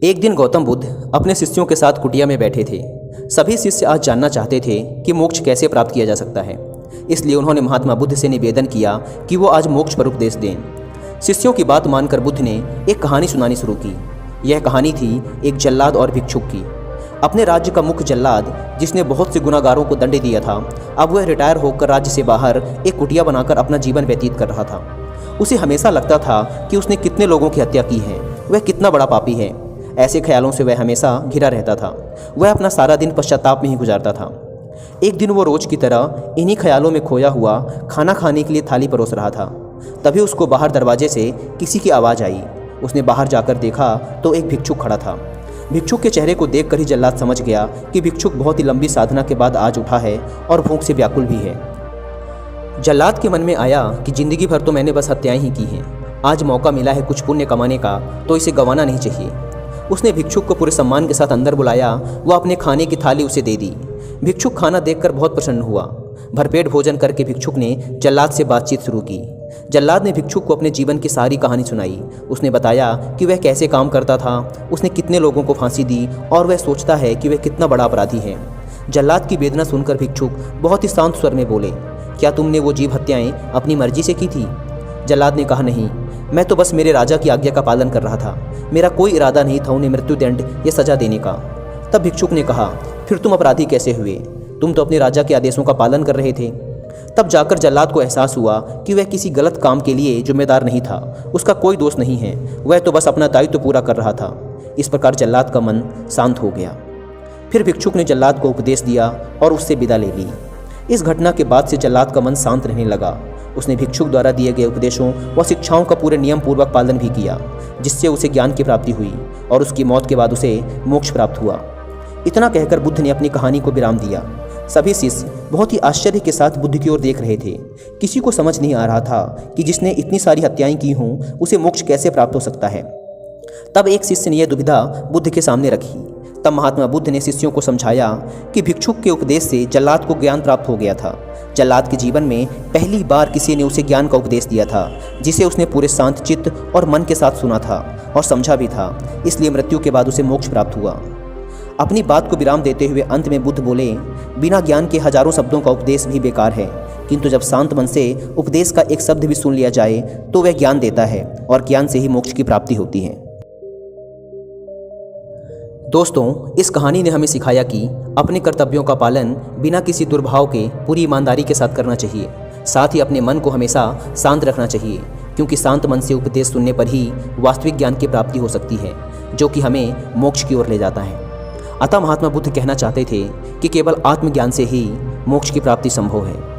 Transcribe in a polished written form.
एक दिन गौतम बुद्ध अपने शिष्यों के साथ कुटिया में बैठे थे। सभी शिष्य आज जानना चाहते थे कि मोक्ष कैसे प्राप्त किया जा सकता है। इसलिए उन्होंने महात्मा बुद्ध से निवेदन किया कि वो आज मोक्ष पर उपदेश दें। शिष्यों की बात मानकर बुद्ध ने एक कहानी सुनानी शुरू की। यह कहानी थी एक जल्लाद और भिक्षुक की। अपने राज्य का मुख्य जल्लाद, जिसने बहुत से गुनाहगारों को दंड दिया था, अब वह रिटायर होकर राज्य से बाहर एक कुटिया बनाकर अपना जीवन व्यतीत कर रहा था। उसे हमेशा लगता था कि उसने कितने लोगों की हत्या की है, वह कितना बड़ा पापी है। ऐसे ख्यालों से वह हमेशा घिरा रहता था। वह अपना सारा दिन पश्चाताप में ही गुजारता था। एक दिन वो रोज की तरह इन्हीं ख्यालों में खोया हुआ खाना खाने के लिए थाली परोस रहा था। तभी उसको बाहर दरवाजे से किसी की आवाज़ आई। उसने बाहर जाकर देखा तो एक भिक्षुक खड़ा था। भिक्षुक के चेहरे को देखकर ही जल्लाद समझ गया कि भिक्षुक बहुत ही लंबी साधना के बाद आज उठा है और भूख से व्याकुल भी है। जल्लाद के मन में आया कि जिंदगी भर तो मैंने बस हत्याएं ही की हैं। आज मौका मिला है कुछ पुण्य कमाने का, तो इसे गंवाना नहीं चाहिए। उसने भिक्षुक को पूरे सम्मान के साथ अंदर बुलाया। वह अपने खाने की थाली उसे दे दी। भिक्षुक खाना देखकर बहुत प्रसन्न हुआ। भरपेट भोजन करके भिक्षुक ने जल्लाद से बातचीत शुरू की। जल्लाद ने भिक्षुक को अपने जीवन की सारी कहानी सुनाई। उसने बताया कि वह कैसे काम करता था, उसने कितने लोगों को फांसी दी और वह सोचता है कि वह कितना बड़ा अपराधी है। जल्लाद की वेदना सुनकर भिक्षुक बहुत ही शांत स्वर में बोले, क्या तुमने वो जीव हत्याएं अपनी मर्जी से की थी? जल्लाद ने कहा, नहीं, मैं तो बस मेरे राजा की आज्ञा का पालन कर रहा था। मेरा कोई इरादा नहीं था उन्हें मृत्युदंड या सजा देने का। तब भिक्षुक ने कहा, फिर तुम अपराधी कैसे हुए? तुम तो अपने राजा के आदेशों का पालन कर रहे थे। तब जाकर जल्लाद को एहसास हुआ कि वह किसी गलत काम के लिए जिम्मेदार नहीं था। उसका कोई दोष नहीं है, वह तो बस अपना दायित्व पूरा कर रहा था। इस प्रकार जल्लाद का मन शांत हो गया। फिर भिक्षुक ने जल्लाद को उपदेश दिया और उससे विदा ले ली। इस घटना के बाद से जल्लाद का मन शांत रहने लगा। उसने भिक्षुक द्वारा दिए गए उपदेशों व शिक्षाओं का पूरे नियम पूर्वक पालन भी किया, जिससे उसे ज्ञान की प्राप्ति हुई और उसकी मौत के बाद उसे मोक्ष प्राप्त हुआ। इतना कहकर बुद्ध ने अपनी कहानी को विराम दिया। सभी शिष्य बहुत ही आश्चर्य के साथ बुद्ध की ओर देख रहे थे। किसी को समझ नहीं आ रहा था कि जिसने इतनी सारी हत्याएं की हों उसे मोक्ष कैसे प्राप्त हो सकता है। तब एक शिष्य ने यह दुविधा बुद्ध के सामने रखी। तब महात्मा बुद्ध ने शिष्यों को समझाया कि भिक्षुक के उपदेश से जल्लाद को ज्ञान प्राप्त हो गया था। जल्लाद के जीवन में पहली बार किसी ने उसे ज्ञान का उपदेश दिया था, जिसे उसने पूरे शांत चित्त और मन के साथ सुना था और समझा भी था। इसलिए मृत्यु के बाद उसे मोक्ष प्राप्त हुआ। अपनी बात को विराम देते हुए अंत में बुद्ध बोले, बिना ज्ञान के हजारों शब्दों का उपदेश भी बेकार है, किंतु जब शांत मन से उपदेश का एक शब्द भी सुन लिया जाए तो वह ज्ञान देता है और ज्ञान से ही मोक्ष की प्राप्ति होती है। दोस्तों, इस कहानी ने हमें सिखाया कि अपने कर्तव्यों का पालन बिना किसी दुर्भाव के पूरी ईमानदारी के साथ करना चाहिए। साथ ही अपने मन को हमेशा शांत रखना चाहिए, क्योंकि शांत मन से उपदेश सुनने पर ही वास्तविक ज्ञान की प्राप्ति हो सकती है, जो कि हमें मोक्ष की ओर ले जाता है। अतः महात्मा बुद्ध कहना चाहते थे कि केवल आत्मज्ञान से ही मोक्ष की प्राप्ति संभव है।